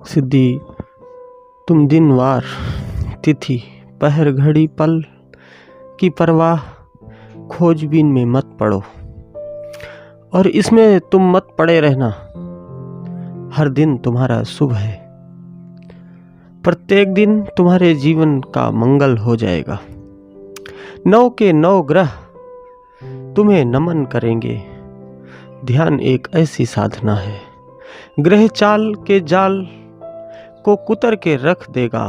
सिद्धि तुम दिन वार तिथि पहर घड़ी पल की परवाह खोजबीन में मत पड़ो, और इसमें तुम मत पड़े रहना। हर दिन तुम्हारा शुभ है, प्रत्येक दिन तुम्हारे जीवन का मंगल हो जाएगा। 9 के 9 ग्रह तुम्हें नमन करेंगे। ध्यान एक ऐसी साधना है, ग्रह चाल के जाल को कुतर के रख देगा।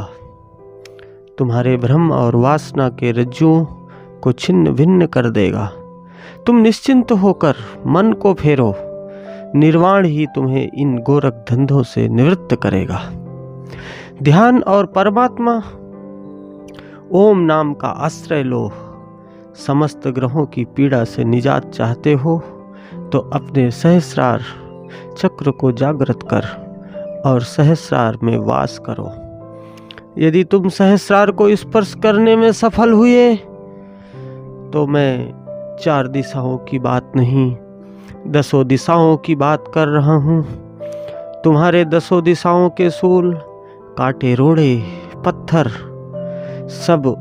तुम्हारे भ्रम और वासना के रज्जुओं को छिन्न भिन्न कर देगा। तुम निश्चिंत होकर मन को फेरो, निर्वाण ही तुम्हें इन गोरख धंधों से निवृत्त करेगा। ध्यान और परमात्मा ओम नाम का आश्रय लो। समस्त ग्रहों की पीड़ा से निजात चाहते हो तो अपने सहस्रार चक्र को जागृत कर और सहस्रार में वास करो। यदि तुम सहस्रार को स्पर्श करने में सफल हुए तो मैं 4 दिशाओं की बात नहीं, 10 दिशाओं की बात कर रहा हूँ। तुम्हारे 10 दिशाओं के सूल, कांटे, रोड़े, पत्थर सब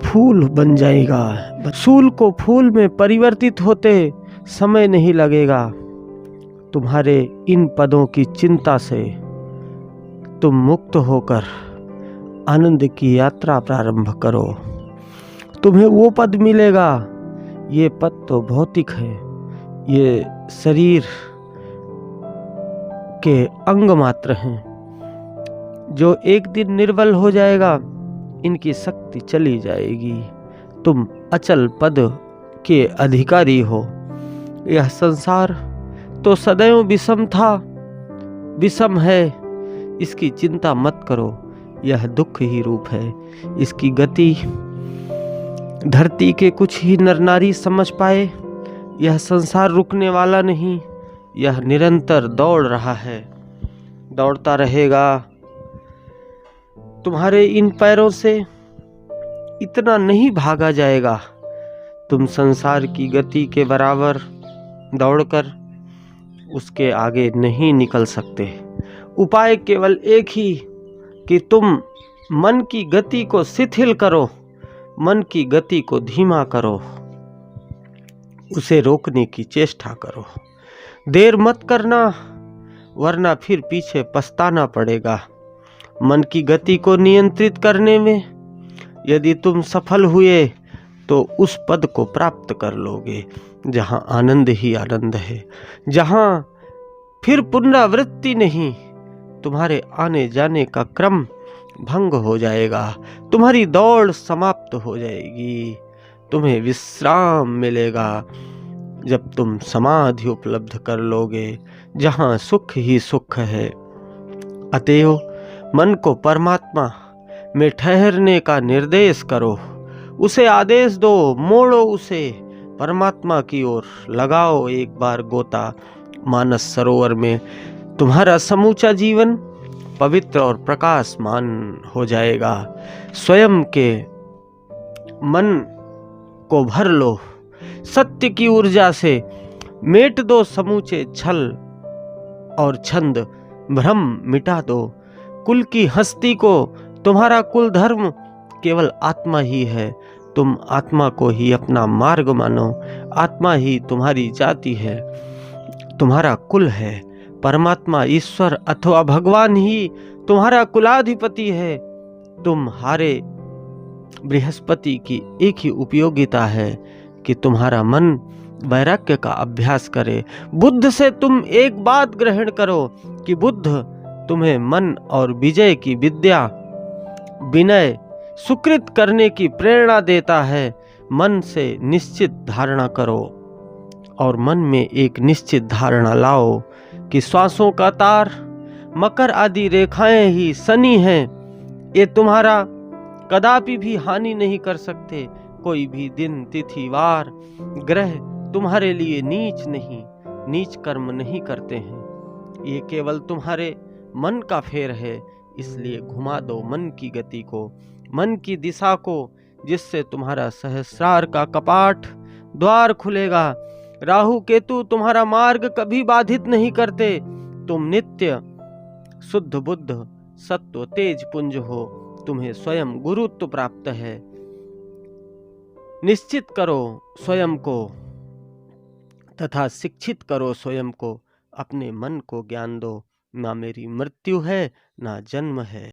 फूल बन जाएगा। सूल को फूल में परिवर्तित होते समय नहीं लगेगा। तुम्हारे इन पदों की चिंता से तुम मुक्त होकर आनंद की यात्रा प्रारंभ करो। तुम्हें वो पद मिलेगा। ये पद तो भौतिक है, ये शरीर के अंग मात्र हैं जो एक दिन निर्बल हो जाएगा। इनकी शक्ति चली जाएगी। तुम अचल पद के अधिकारी हो। यह संसार तो सदैव विषम था, विषम है। इसकी चिंता मत करो, यह दुख ही रूप है। इसकी गति धरती के कुछ ही नर नारी समझ पाए। यह संसार रुकने वाला नहीं, यह निरंतर दौड़ रहा है, दौड़ता रहेगा। तुम्हारे इन पैरों से इतना नहीं भागा जाएगा। तुम संसार की गति के बराबर दौड़कर उसके आगे नहीं निकल सकते। उपाय केवल एक ही कि तुम मन की गति को शिथिल करो, मन की गति को धीमा करो, उसे रोकने की चेष्टा करो। देर मत करना, वरना फिर पीछे पछताना पड़ेगा। मन की गति को नियंत्रित करने में यदि तुम सफल हुए तो उस पद को प्राप्त कर लोगे जहां आनंद ही आनंद है, जहां फिर पुनरावृत्ति नहीं। तुम्हारे आने जाने का क्रम भंग हो जाएगा, तुम्हारी दौड़ समाप्त हो जाएगी। तुम्हें विश्राम मिलेगा जब तुम समाधि उपलब्ध कर लोगे जहां सुख ही सुख है। अतएव मन को परमात्मा में ठहरने का निर्देश करो, उसे आदेश दो, मोड़ो उसे परमात्मा की ओर, लगाओ एक बार गोता मानस सरोवर में। तुम्हारा समूचा जीवन पवित्र और प्रकाशमान हो जाएगा। स्वयं के मन को भर लो सत्य की ऊर्जा से, मेट दो समूचे छल और छंद, भ्रम मिटा दो। कुल की हस्ती को, तुम्हारा कुल धर्म केवल आत्मा ही है। तुम आत्मा को ही अपना मार्ग मानो, आत्मा ही तुम्हारी जाति है, तुम्हारा कुल है। परमात्मा ईश्वर अथवा भगवान ही तुम्हारा कुलाधिपति है। तुम्हारे बृहस्पति की एक ही उपयोगिता है कि तुम्हारा मन वैराग्य का अभ्यास करे। बुद्ध से तुम एक बात ग्रहण करो कि बुद्ध तुम्हें मन और विजय की विद्या, विनय, सुकृत करने की प्रेरणा देता है। मन से निश्चित धारणा करो और मन में एक निश्चित धारणा लाओ कि श्वासों का तार, मकर आदि रेखाएं ही शनि हैं। ये तुम्हारा कदापि भी हानि नहीं कर सकते। कोई भी दिन, तिथि, वार, ग्रह तुम्हारे लिए नीच नहीं, नीच कर्म नहीं करते हैं। ये केवल तुम्हारे मन का फेर है। इसलिए घुमा दो मन की गति को, मन की दिशा को, जिससे तुम्हारा सहस्रार का कपाट द्वार खुलेगा। राहु केतु तुम्हारा मार्ग कभी बाधित नहीं करते। तुम नित्य शुद्ध बुद्ध सत्व तेज पुंज हो, तुम्हें स्वयं गुरुत्व प्राप्त है। निश्चित करो स्वयं को तथा शिक्षित करो स्वयं को, अपने मन को ज्ञान दो, ना मेरी मृत्यु है ना जन्म है।